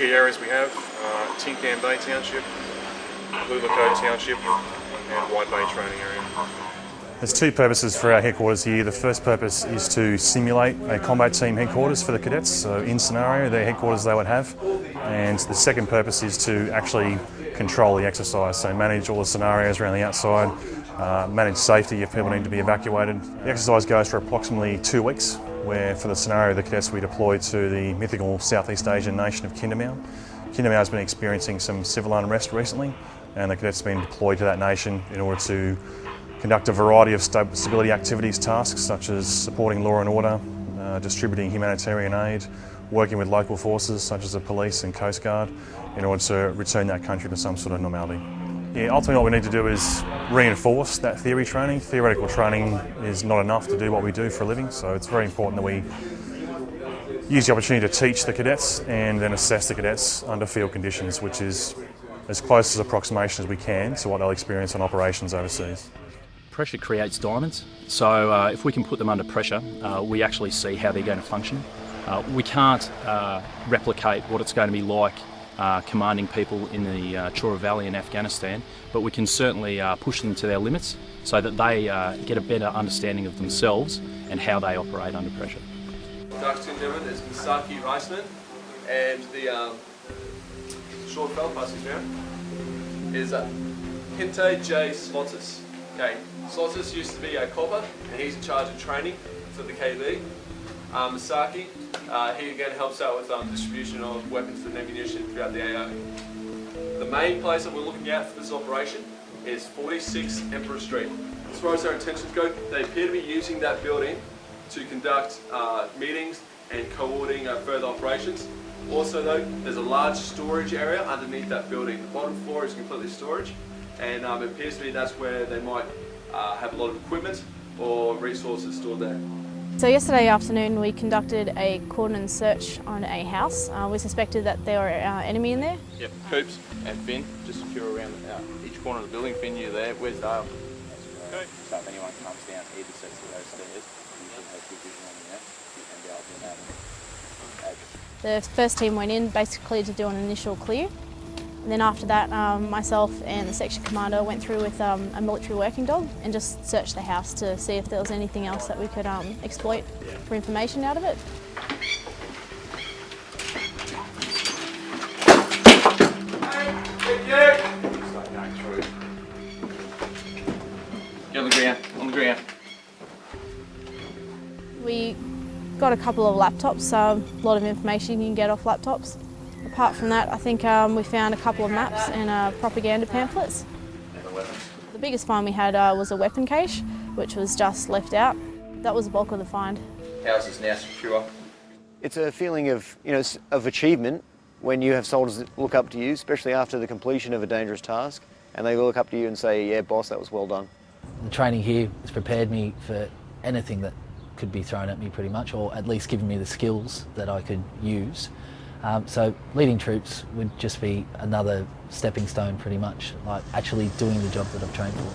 The areas we have Tincan Bay Township, Lulico Township and White Bay Training Area. There's two purposes for our headquarters here. The first purpose is to simulate a combat team headquarters for the cadets, so in scenario their headquarters they would have. And the second purpose is to actually control the exercise, so manage all the scenarios around the outside, manage safety if people need to be evacuated. The exercise goes for approximately 2 weeks, where for the scenario the cadets will be deployed to the mythical Southeast Asian nation of Kindamau. Kindamau has been experiencing some civil unrest recently, and the cadets have been deployed to that nation in order to conduct a variety of stability activities tasks such as supporting law and order, distributing humanitarian aid, working with local forces such as the police and Coast Guard in order to return that country to some sort of normality. Yeah, ultimately what we need to do is reinforce that theory training. Theoretical training is not enough to do what we do for a living, so it's very important that we use the opportunity to teach the cadets and then assess the cadets under field conditions, which is as close as approximation as we can to what they'll experience on operations overseas. Pressure creates diamonds, so if we can put them under pressure, we actually see how they're going to function. We can't replicate what it's going to be like commanding people in the Chora Valley in Afghanistan, but we can certainly push them to their limits so that they get a better understanding of themselves and how they operate under pressure. Next to gentlemen is Misaki Reisman, and the short fella passing around is Hinte J. Slotis. Okay, Slotis used to be a copper, and he's in charge of training for the KB. Misaki, he again helps out with distribution of weapons and ammunition throughout the AO. The main place that we're looking at for this operation is 46 Emperor Street. As far as our intentions go, they appear to be using that building to conduct meetings and coordinating further operations. Also though, there's a large storage area underneath that building. The bottom floor is completely storage, and it appears to be that's where they might have a lot of equipment or resources stored there. So yesterday afternoon we conducted a cordon search on a house. We suspected that there were enemy in there. Yep, Coops and Finn, just secure around each corner of the building. Finn, you there? Where's Dale? Okay. So if anyone comes down either sets of those stairs, you should have good vision on the net and be able to The first team went in basically to do an initial clear. And then after that, myself and the section commander went through with a military working dog and just searched the house to see if there was anything else that we could exploit for information out of it. start going through. Get on the ground, on the ground. We got a couple of laptops, a lot of information you can get off laptops. Apart from that, I think we found a couple of maps and propaganda pamphlets. And the weapons. The biggest find we had was a weapon cache, which was just left out. That was the bulk of the find. House is now secure. It's a feeling of, of achievement when you have soldiers that look up to you, especially after the completion of a dangerous task, and they look up to you and say, yeah, boss, that was well done. The training here has prepared me for anything that could be thrown at me pretty much, or at least given me the skills that I could use. So leading troops would just be another stepping stone pretty much, like actually doing the job that I've trained for.